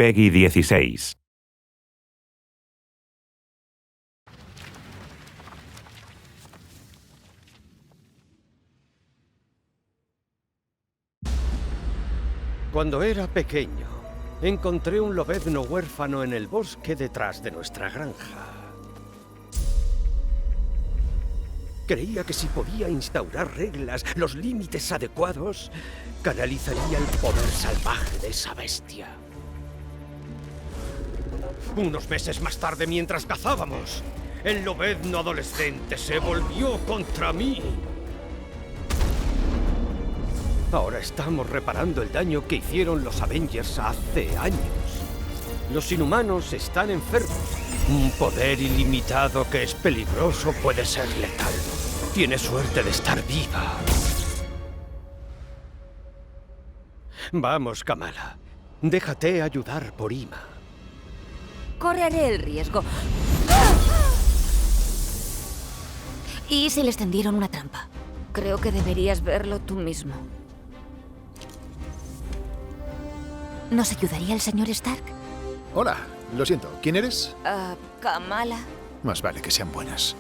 Peggy 16. Cuando era pequeño, encontré un lobezno huérfano en el bosque detrás de nuestra granja. Creía que si podía instaurar reglas, los límites adecuados, canalizaría el poder salvaje de esa bestia. Unos meses más tarde, mientras cazábamos, el lobezno adolescente se volvió contra mí. Ahora estamos reparando el daño que hicieron los Avengers hace años. Los inhumanos están enfermos. Un poder ilimitado que es peligroso puede ser letal. Tiene suerte de estar viva. Vamos, Kamala. Déjate ayudar por Ima. Correré el riesgo. ¿Y si les tendieron una trampa? Creo que deberías verlo tú mismo. ¿Nos ayudaría el señor Stark? Hola, lo siento. ¿Quién eres? Kamala. Más vale que sean buenas.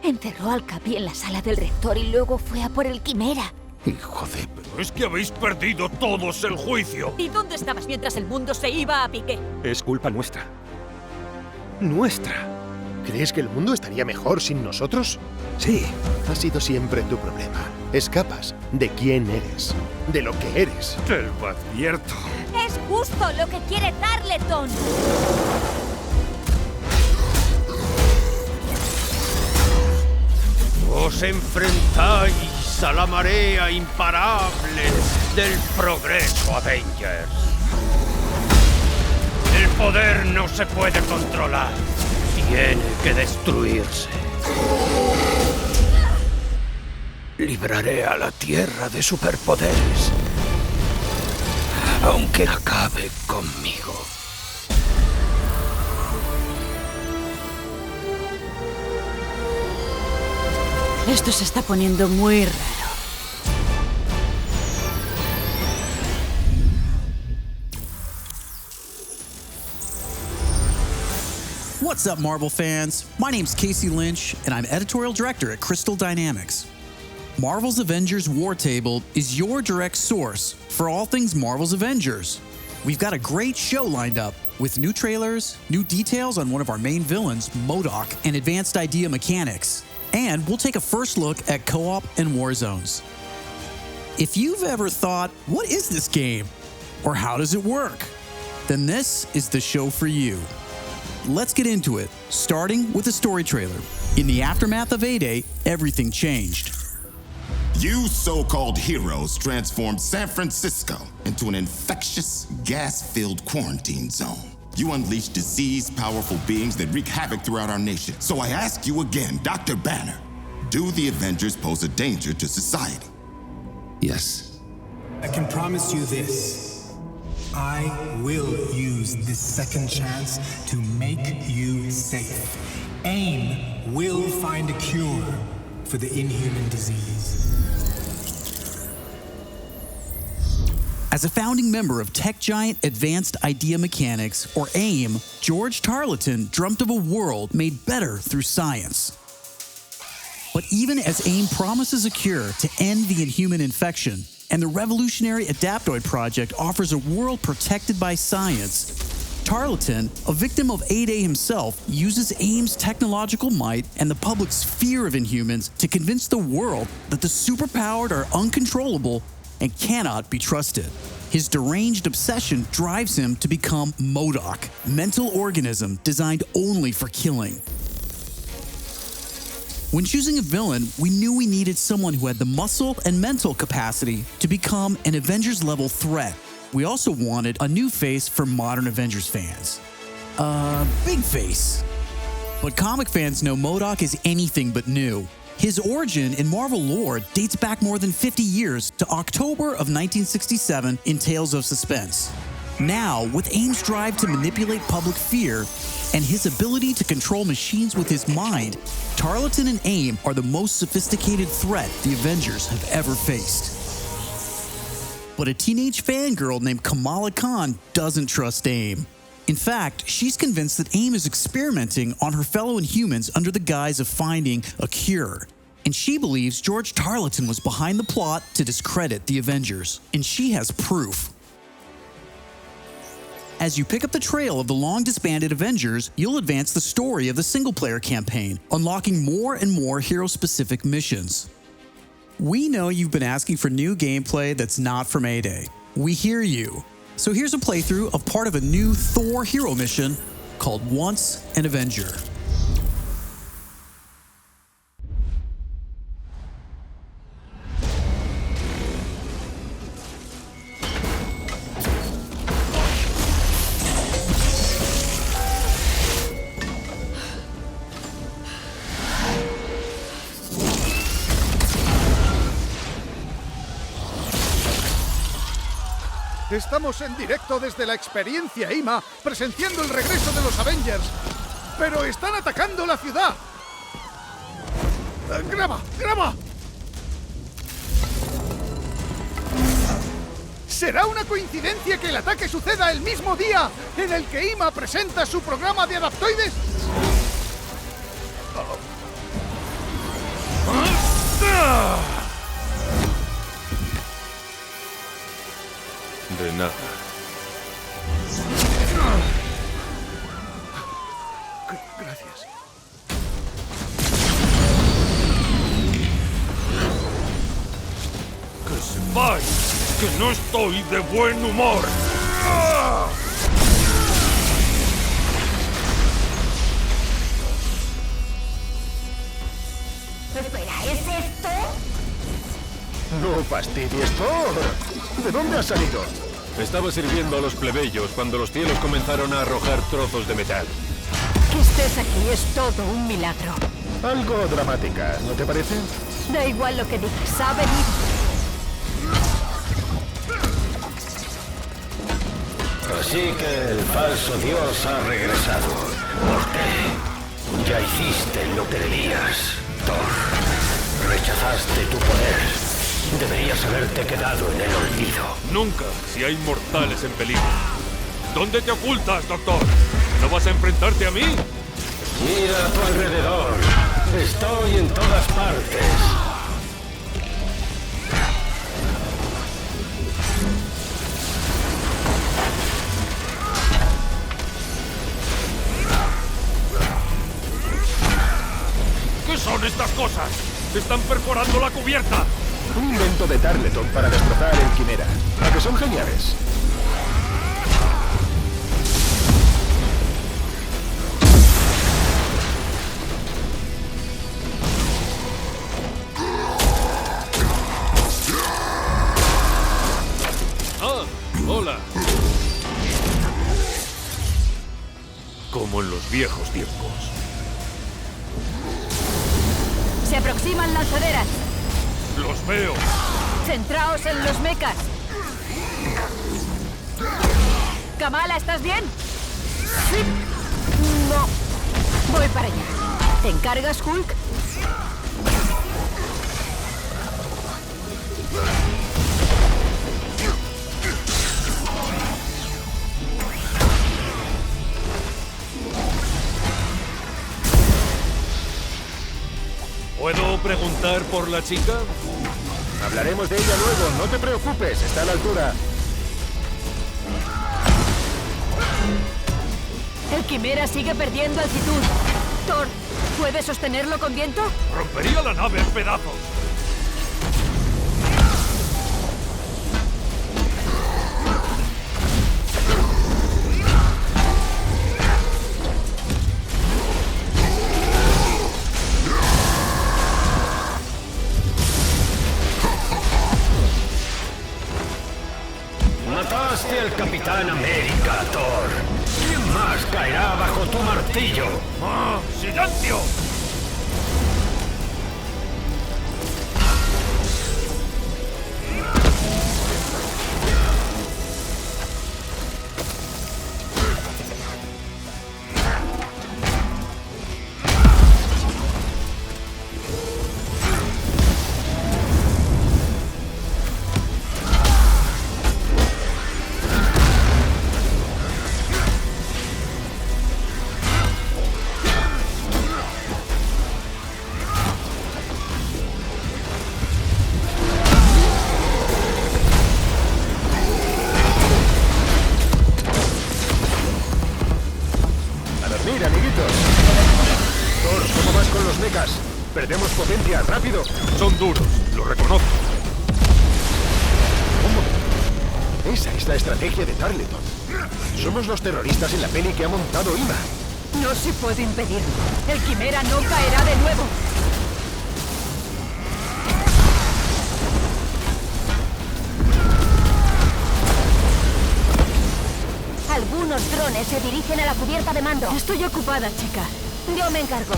Encerró al Capi en la sala del rector y luego fue a por el Quimera. Hijo de... Pero es que habéis perdido todos el juicio. ¿Y dónde estabas mientras el mundo se iba a pique? Es culpa nuestra. ¡Nuestra! ¿Crees que el mundo estaría mejor sin nosotros? Sí. Ha sido siempre tu problema. Escapas de quién eres, de lo que eres. Te lo advierto. Es justo lo que quiere Tarleton. Os enfrentáis a la marea imparable del progreso Avengers. El poder no se puede controlar. Tiene que destruirse. Libraré a la Tierra de superpoderes, aunque acabe conmigo. Esto se está poniendo muy raro. What's up, Marvel fans? My name's Casey Lynch, and I'm editorial director at Crystal Dynamics. Marvel's Avengers War Table is your direct source for all things Marvel's Avengers. We've got a great show lined up with new trailers, new details on one of our main villains, MODOK, and advanced idea mechanics. And we'll take a first look at co-op and war zones. If you've ever thought, what is this game? Or how does it work? Then this is the show for you. Let's get into it, starting with a story trailer. In the aftermath of A-Day, everything changed. You so-called heroes transformed San Francisco into an infectious, gas-filled quarantine zone. You unleashed diseased, powerful beings that wreak havoc throughout our nation. So I ask you again, Dr. Banner, do the Avengers pose a danger to society? Yes. I can promise you this. I will use this second chance to make you safe. AIM will find a cure for the inhuman disease. As a founding member of tech giant Advanced Idea Mechanics, or AIM, George Tarleton dreamt of a world made better through science. But even as AIM promises a cure to end the inhuman infection, and the revolutionary Adaptoid project offers a world protected by science, Tarleton, a victim of A-Day himself, uses AIM's technological might and the public's fear of Inhumans to convince the world that the superpowered are uncontrollable and cannot be trusted. His deranged obsession drives him to become MODOK, mental organism designed only for killing. When choosing a villain, we knew we needed someone who had the muscle and mental capacity to become an Avengers-level threat. We also wanted a new face for modern Avengers fans. Big face. But comic fans know MODOK is anything but new. His origin in Marvel lore dates back more than 50 years to October of 1967 in Tales of Suspense. Now, with AIM's drive to manipulate public fear and his ability to control machines with his mind, Tarleton and AIM are the most sophisticated threat the Avengers have ever faced. But a teenage fangirl named Kamala Khan doesn't trust AIM. In fact, she's convinced that AIM is experimenting on her fellow Inhumans under the guise of finding a cure. And she believes George Tarleton was behind the plot to discredit the Avengers. And she has proof. As you pick up the trail of the long-disbanded Avengers, you'll advance the story of the single-player campaign, unlocking more and more hero-specific missions. We know you've been asking for new gameplay that's not from A-Day. We hear you. So here's a playthrough of part of a new Thor hero mission called Once an Avenger. Estamos en directo desde la experiencia IMA, presenciando el regreso de los Avengers. ¡Pero están atacando la ciudad! ¡Graba! ¡Graba! ¿Será una coincidencia que el ataque suceda el mismo día en el que IMA presenta su programa de adaptoides? De nada. Gracias. ¡Que sepáis que no estoy de buen humor! Espera, ¿es esto? No fastidies, Thor. ¿De dónde has salido? Estaba sirviendo a los plebeyos cuando los cielos comenzaron a arrojar trozos de metal. Que estés aquí es todo un milagro. Algo dramática, ¿no te parece? Da igual lo que digas, ha venido. Así que el falso dios ha regresado. ¿Por qué? Ya hiciste lo que debías, Thor. Rechazaste tu poder. Deberías haberte quedado en el olvido. Nunca, si hay mortales en peligro. ¿Dónde te ocultas, doctor? ¿No vas a enfrentarte a mí? Mira a tu alrededor. Estoy en todas partes. ¿Qué son estas cosas? ¡Están perforando la cubierta! Un invento de Tarleton para destrozar el Quimera. ¿A que son geniales? ¡Ah! ¡Hola! Como en los viejos tiempos. Se aproximan lanzaderas. ¡Los veo! Centraos en los mechas. Kamala, ¿estás bien? Sí. No. Voy para allá. ¿Te encargas, Hulk? ¿Puedo preguntar por la chica? Hablaremos de ella luego, no te preocupes, está a la altura. El Quimera sigue perdiendo altitud. Thor, ¿puedes sostenerlo con viento? Rompería la nave en pedazos. Mataste al Capitán América, Thor. ¿Quién más caerá bajo tu martillo? ¡Ah! ¡Silencio! con los mechas. Perdemos potencia, rápido. Son duros, lo reconozco. ¿Cómo? Esa es la estrategia de Tarleton. Somos los terroristas en la peli que ha montado Ima. No se puede impedirlo. El Quimera no caerá de nuevo. Algunos drones se dirigen a la cubierta de mando. Estoy ocupada, chica. Yo me encargo.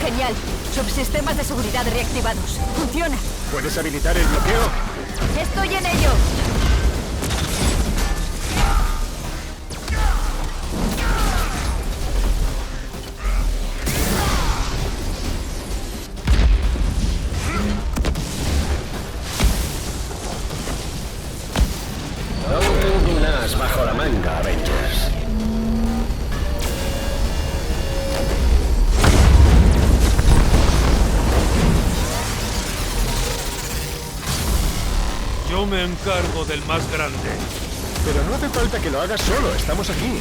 Genial. Subsistemas de seguridad reactivados. Funciona. ¿Puedes habilitar el bloqueo? Estoy en ello. Aún tengo un as bajo la manga, Avengers. Yo me encargo del más grande. Pero no hace falta que lo hagas solo, estamos aquí.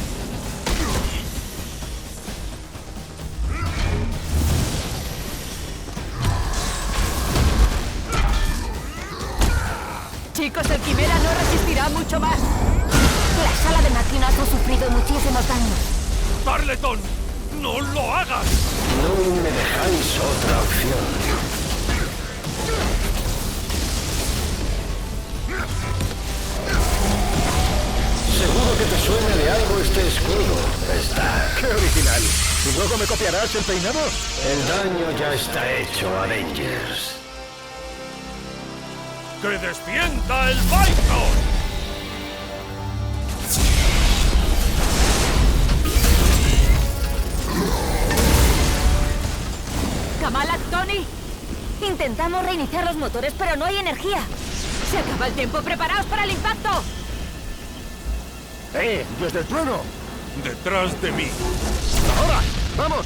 Chicos, el Quimera no resistirá mucho más. La sala de máquinas ha sufrido muchísimos daños. ¡Tarleton! ¡No lo hagas! No me dejáis otra opción. Seguro que te suena de algo este escudo. Está. ¡Qué original! ¿Y luego me copiarás el peinado? El daño ya está hecho, Avengers. ¡Que despienda el Bison! Kamala, Tony. Intentamos reiniciar los motores, pero no hay energía. Se acaba el tiempo. ¡Preparaos para el impacto! ¡Dios del trueno! Detrás de mí. ¡Ahora! ¡Vamos!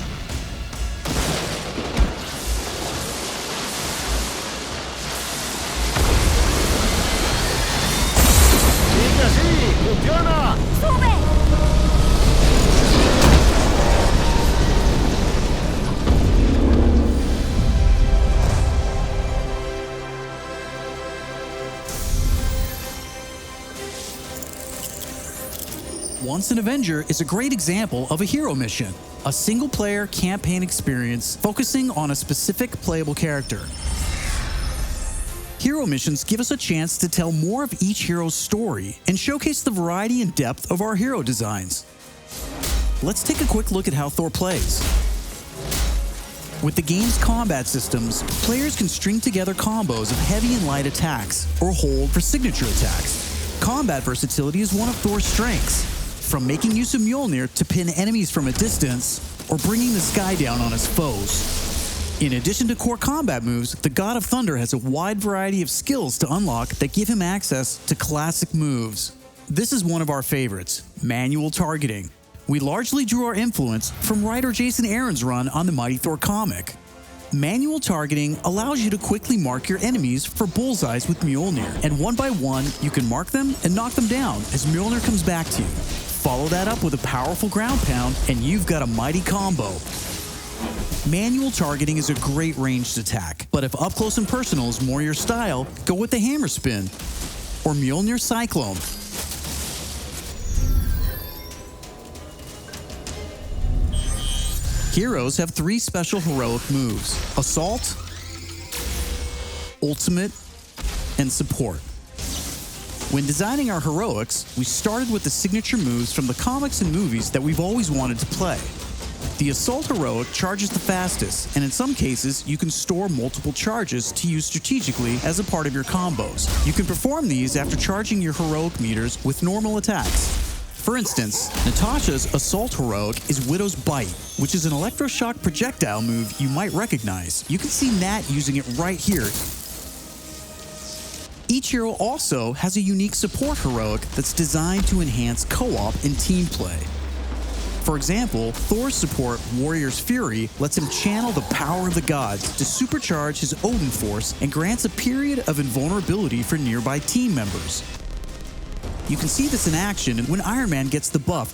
¡Sigue así! ¡Funciona! ¡Sube! Once an Avenger is a great example of a hero mission, a single-player campaign experience focusing on a specific playable character. Hero missions give us a chance to tell more of each hero's story and showcase the variety and depth of our hero designs. Let's take a quick look at how Thor plays. With the game's combat systems, players can string together combos of heavy and light attacks, or hold for signature attacks. Combat versatility is one of Thor's strengths, from making use of Mjolnir to pin enemies from a distance, or bringing the sky down on his foes. In addition to core combat moves, the God of Thunder has a wide variety of skills to unlock that give him access to classic moves. This is one of our favorites, manual targeting. We largely drew our influence from writer Jason Aaron's run on the Mighty Thor comic. Manual targeting allows you to quickly mark your enemies for bullseyes with Mjolnir, and one by one, you can mark them and knock them down as Mjolnir comes back to you. Follow that up with a powerful ground pound, and you've got a mighty combo. Manual targeting is a great ranged attack, but if up close and personal is more your style, go with the hammer spin or Mjolnir Cyclone. Heroes have 3 special heroic moves: Assault, Ultimate, and Support. When designing our heroics, we started with the signature moves from the comics and movies that we've always wanted to play. The Assault heroic charges the fastest, and in some cases, you can store multiple charges to use strategically as a part of your combos. You can perform these after charging your heroic meters with normal attacks. For instance, Natasha's Assault heroic is Widow's Bite, which is an electroshock projectile move you might recognize. You can see Nat using it right here. Each hero also has a unique support heroic that's designed to enhance co-op and team play. For example, Thor's support, Warrior's Fury, lets him channel the power of the gods to supercharge his Odin force and grants a period of invulnerability for nearby team members. You can see this in action when Iron Man gets the buff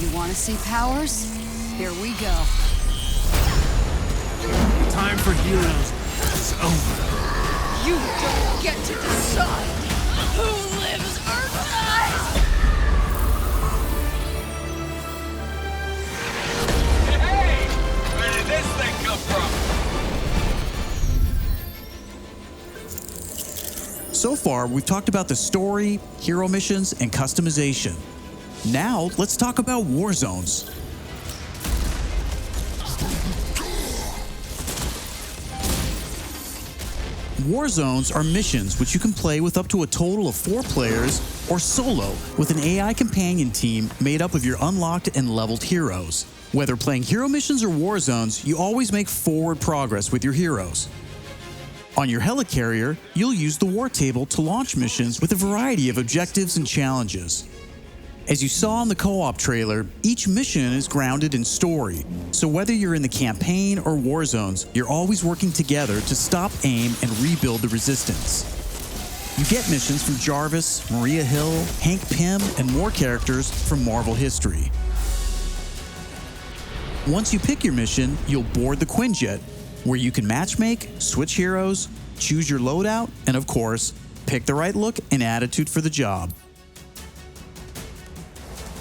You want to see powers? Here we go. Time for heroes is over. You don't get to decide who lives or dies! Hey! Where did this thing come from? So far, we've talked about the story, hero missions, and customization. Now, let's talk about war zones. War zones are missions which you can play with up to a total of 4 players or solo with an AI companion team made up of your unlocked and leveled heroes. Whether playing hero missions or war zones, you always make forward progress with your heroes. On your helicarrier, you'll use the war table to launch missions with a variety of objectives and challenges. As you saw in the co-op trailer, each mission is grounded in story, so whether you're in the campaign or war zones, you're always working together to stop AIM and rebuild the resistance. You get missions from Jarvis, Maria Hill, Hank Pym, and more characters from Marvel history. Once you pick your mission, you'll board the Quinjet, where you can matchmake, switch heroes, choose your loadout, and of course, pick the right look and attitude for the job.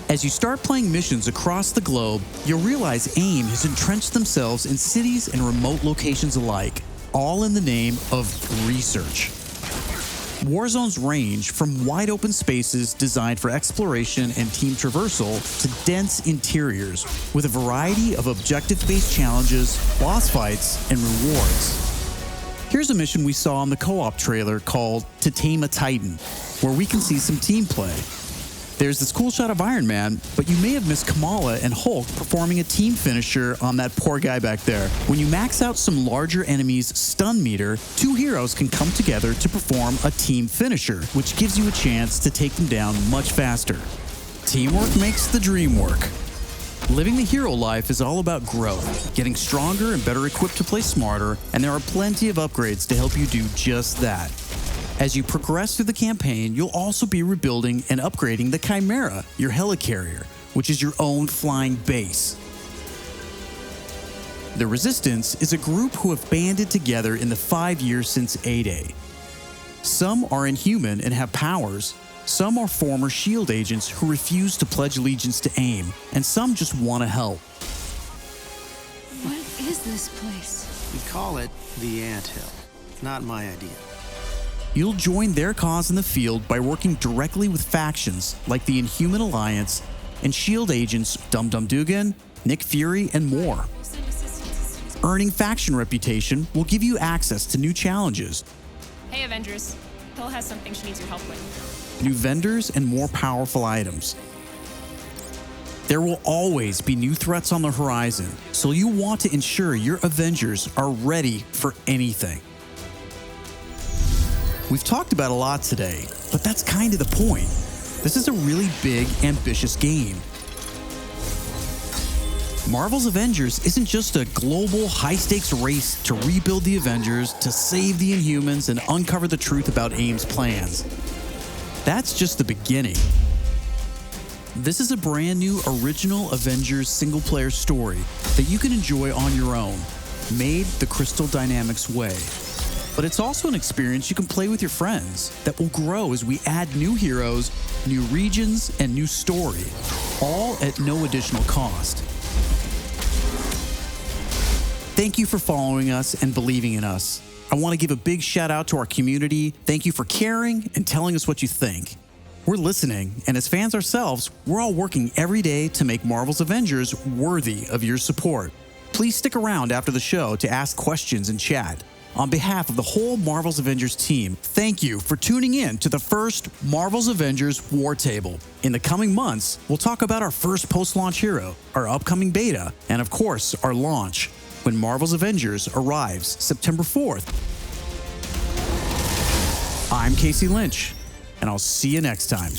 As you start playing missions across the globe, you'll realize AIM has entrenched themselves in cities and remote locations alike, all in the name of research. War zones range from wide open spaces designed for exploration and team traversal to dense interiors with a variety of objective-based challenges, boss fights, and rewards. Here's a mission we saw in the co-op trailer called To Tame a Titan, where we can see some team play. There's this cool shot of Iron Man, but you may have missed Kamala and Hulk performing a team finisher on that poor guy back there. When you max out some larger enemies' stun meter, 2 heroes can come together to perform a team finisher, which gives you a chance to take them down much faster. Teamwork makes the dream work. Living the hero life is all about growth, getting stronger and better equipped to play smarter, and there are plenty of upgrades to help you do just that. As you progress through the campaign, you'll also be rebuilding and upgrading the Chimera, your helicarrier, which is your own flying base. The Resistance is a group who have banded together in the 5 years since A-Day. Some are inhuman and have powers, some are former SHIELD agents who refuse to pledge allegiance to AIM, and some just want to help. What is this place? We call it the Anthill. Not my idea. You'll join their cause in the field by working directly with factions like the Inhuman Alliance and SHIELD agents Dum Dum Dugan, Nick Fury, and more. Earning faction reputation will give you access to new challenges, Hey, Avengers. Hill has something she needs your help with. new vendors, and more powerful items. There will always be new threats on the horizon, so you want to ensure your Avengers are ready for anything. We've talked about a lot today, but that's kind of the point. This is a really big, ambitious game. Marvel's Avengers isn't just a global, high-stakes race to rebuild the Avengers, to save the Inhumans, and uncover the truth about AIM's plans. That's just the beginning. This is a brand new original Avengers single-player story that you can enjoy on your own, made the Crystal Dynamics way. But it's also an experience you can play with your friends that will grow as we add new heroes, new regions, and new story, all at no additional cost. Thank you for following us and believing in us. I want to give a big shout out to our community. Thank you for caring and telling us what you think. We're listening, and as fans ourselves, we're all working every day to make Marvel's Avengers worthy of your support. Please stick around after the show to ask questions and chat. On behalf of the whole Marvel's Avengers team, thank you for tuning in to the first Marvel's Avengers War Table. In the coming months, we'll talk about our first post-launch hero, our upcoming beta, and of course, our launch, when Marvel's Avengers arrives September 4th. I'm Casey Lynch, and I'll see you next time.